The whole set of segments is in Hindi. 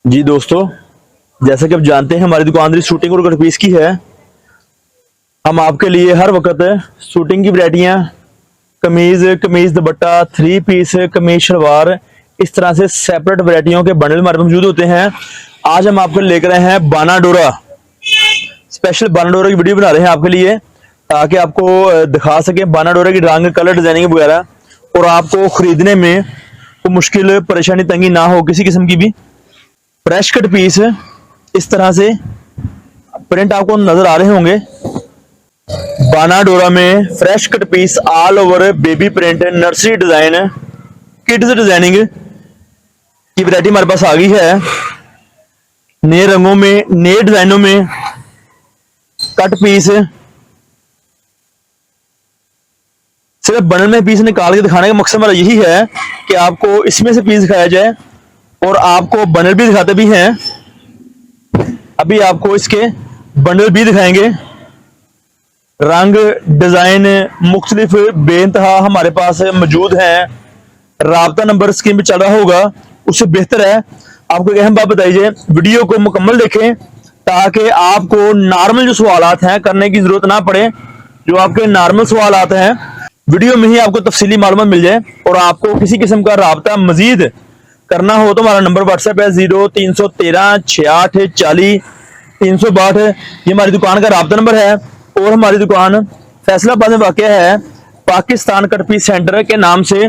जी दोस्तों, जैसा कि आप जानते हैं हमारी दुकानदारी शूटिंग और कट पीस की है। हम आपके लिए हर वक्त शूटिंग की वैरायटियाँ, कमीज दुपट्टा, थ्री पीस, कमीज शलवार, इस तरह से सेपरेट वैरायटियों के बंडल हमारे मौजूद होते हैं। आज हम आपको लेकर आए हैं बाना डोरा, स्पेशल बाना डोरा की वीडियो बना रहे हैं आपके लिए, ताकि आपको दिखा सकें बाना डोरा की रंग, कलर, डिजाइनिंग वगैरह, और आपको खरीदने में कोई मुश्किल, परेशानी, तंगी ना हो किसी किस्म की भी। फ्रेश कट पीस इस तरह से प्रिंट आपको नजर आ रहे होंगे। बाना डोरा में fresh cut piece all over baby print, nursery design, kids designing की वैरायटी हमारे पास आ गई है। नए रंगों में, नए डिजाइनों में कट पीस, सिर्फ बंडल में पीस निकाल के दिखाने का मकसद हमारा यही है कि आपको इसमें से पीस दिखाया जाए और आपको बंडल भी दिखाते भी हैं। अभी आपको इसके बंडल भी दिखाएंगे। रंग, डिजाइन मुख्तलिफ बेइंतहा हमारे पास मौजूद हैं। राब्ता नंबर स्क्रीन पे चल रहा होगा, उससे बेहतर है आपको एक अहम बात बताइए, वीडियो को मुकम्मल देखें ताकि आपको नॉर्मल जो सवालात हैं करने की जरूरत ना पड़े। जो आपके नॉर्मल सवालात हैं वीडियो में ही आपको तफसीली मालूमात मिल जाए। और आपको किसी किस्म का राब्ता मजीद करना हो तो हमारा नंबर व्हाट्सएप है 0313 66 40 362। ये हमारी दुकान का राब्ता नंबर है। और हमारी दुकान फैसलाबाद में वाक़ है, पाकिस्तान कट पीस सेंटर के नाम से।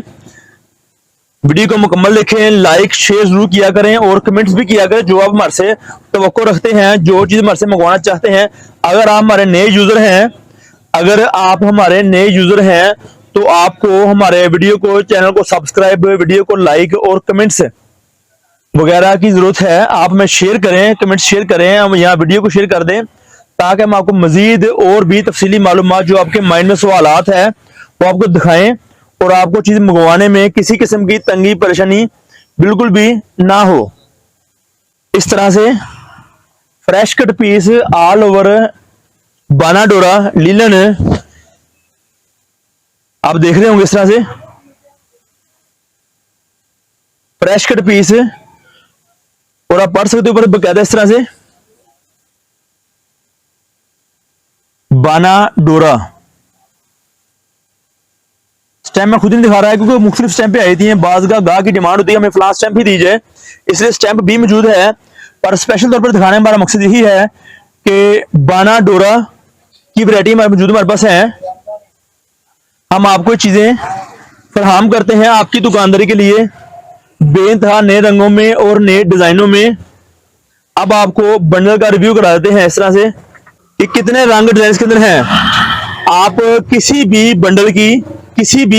वीडियो को मुकम्मल देखें, लाइक शेयर जरूर किया करें और कमेंट्स भी किया करें जो आप हमारे से तवक्को रखते हैं, जो चीज़ हमारे से मंगवाना चाहते हैं। अगर आप हमारे नए यूज़र हैं तो आपको हमारे वीडियो को, चैनल को सब्सक्राइब, वीडियो को लाइक और कमेंट्स वगैरह की जरूरत है। आप में शेयर करें, कमेंट शेयर करें, हम यहाँ वीडियो को शेयर कर दें ताकि हम आपको मजीद और भी तफसीली मालूमात जो आपके माइंड में सवालात है वो आपको दिखाएं और आपको चीज मंगवाने में किसी किस्म की तंगी परेशानी बिल्कुल भी ना हो। इस तरह से fresh cut piece all over बाना डोरा लीलन आप देख रहे होंगे। इस तरह से फ्रेश कट पीस, और आप पढ़ सकते हो ऊपर बकायदा इस तरह से बाना डोरा। स्टैम्प मैं खुद ही नहीं दिखा रहा है क्योंकि मुख्तलिफ स्टैंप आई थी। बाज का गाह की डिमांड होती है हमें फ्लास स्टैंप ही दीजिए, इसलिए स्टैंप भी मौजूद है। पर स्पेशल तौर पर दिखाने हमारा मकसद यही है कि बाना डोरा की वैरायटी हमारे पास है। हम आपको चीजें फराहम करते हैं आपकी दुकानदारी के लिए बेइंतहा नए रंगों में और नए डिजाइनों में। अब आपको बंडल का रिव्यू करा देते हैं इस तरह से कि कितने रंग डिजाइन के अंदर हैं। आप किसी भी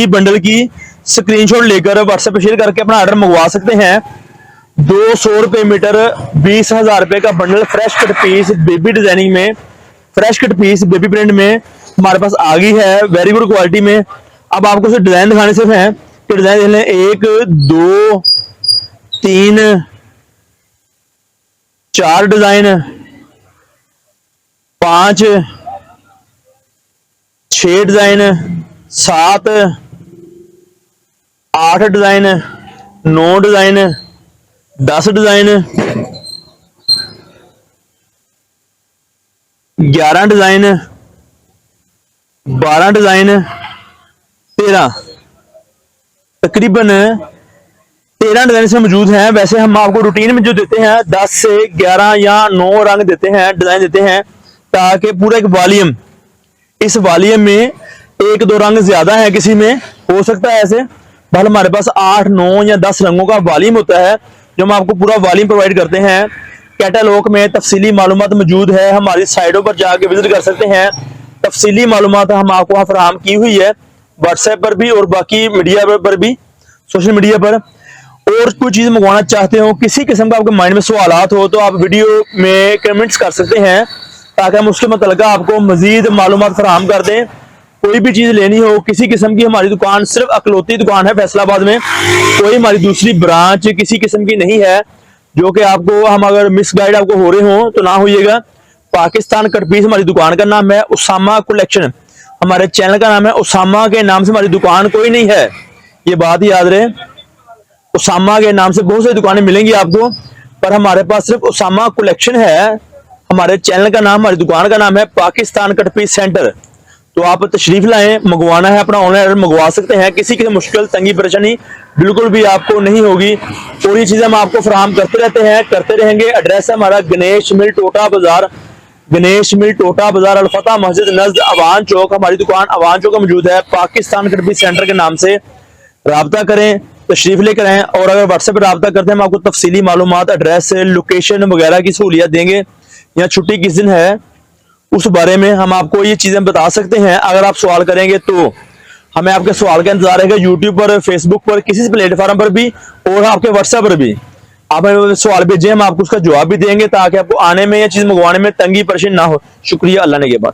बंडल की स्क्रीनशॉट लेकर व्हाट्सएप पर शेयर करके अपना ऑर्डर मंगवा सकते हैं। 200 रुपये मीटर, 20,000 रुपये का bundle fresh cut piece baby designing में, fresh cut piece baby print में हमारे पास आ गई है, वेरी गुड क्वालिटी में। अब आपको सिर्फ डिजाइन दिखाने सिर्फ हैं कि डिजाइन देख लें, 1 2 3 4 design, 5 6 design, 7 8 design, 9 design, 10 design, 11 design, 12 design, 13, तकरीबन 13 डिजाइन से मौजूद हैं। वैसे हम आपको रूटीन में जो देते हैं 10 से 11 या 9 रंग देते हैं, डिजाइन देते हैं, ताकि पूरा एक वॉल्यूम, इस वॉल्यूम में 1-2 रंग ज्यादा है, किसी में हो सकता है ऐसे, बल हमारे पास 8 9 या 10 रंगों का वॉल्यूम होता है जो हम आपको पूरा वॉल्यूम प्रोवाइड करते हैं। कैटलॉग में तफसीली मालूमात मौजूद है, हमारी साइटों पर जाके विजिट कर सकते हैं। तफसीली मालूमात हम आपको वहां फराहम की हुई है, व्हाट्सएप पर भी और बाकी मीडिया पर भी, सोशल मीडिया पर। और कोई चीज मंगवाना चाहते हो, किसी किस्म का आपके माइंड में सवालात हो, तो आप वीडियो में कमेंट्स कर सकते हैं ताकि हम उसके मतलब आपको मजीद मालूमात फराहम कर दें। कोई भी चीज लेनी हो किसी किस्म की, हमारी दुकान सिर्फ अकलौती दुकान है फैसलाबाद में, कोई हमारी दूसरी ब्रांच किसी किस्म की नहीं है जो कि आपको हम अगर मिस गाइड आपको हो रहे हो तो ना होइएगा। पाकिस्तान कट पीस हमारी दुकान का नाम है, उसामा कलेक्शन हमारे चैनल का नाम है। उसामा के नाम से हमारी दुकान कोई नहीं है, ये बात याद रहे। उसामा के नाम से बहुत सारी दुकानें मिलेंगी आपको। पर हमारे पास सिर्फ उसामा कलेक्शन है। हमारे चैनल का नाम, हमारी दुकान का नाम है पाकिस्तान कट पीस सेंटर। तो आप तशरीफ लाएं, मंगवाना है अपना ऑनलाइन ऑर्डर मंगवा सकते हैं। किसी की मुश्किल तंगी परेशानी बिल्कुल भी आपको नहीं होगी। और ये चीजें हम आपको फराहम करते रहते हैं, करते रहेंगे। एड्रेस है हमारा गणेश मिल टोटा बाजार, गणेश मिल टोटा बाजार, अलफता मस्जिद नजद अवान चौक। हमारी दुकान अवान चौक में मौजूद है, पाकिस्तान कट पीस सेंटर के नाम से राब्ता करें, तशरीफ लेकर आएं। और अगर व्हाट्सएप पर राब्ता करते हैं, हम आपको तफसीली मालूमात, एड्रेस, लोकेशन वगैरह की सहूलियत देंगे। या छुट्टी किस दिन है उस बारे में हम आपको ये चीजें बता सकते हैं। अगर आप सवाल करेंगे तो हमें आपके सवाल का इंतजार रहेगा, यूट्यूब पर, फेसबुक पर, किसी प्लेटफॉर्म पर भी, और आपके व्हाट्सएप पर भी। आप हमें सवाल भेजिए, हम आपको उसका जवाब भी देंगे ताकि आपको आने में या चीज मंगवाने में तंगी परेशानी ना हो। शुक्रिया, अल्लाह ने के बाद।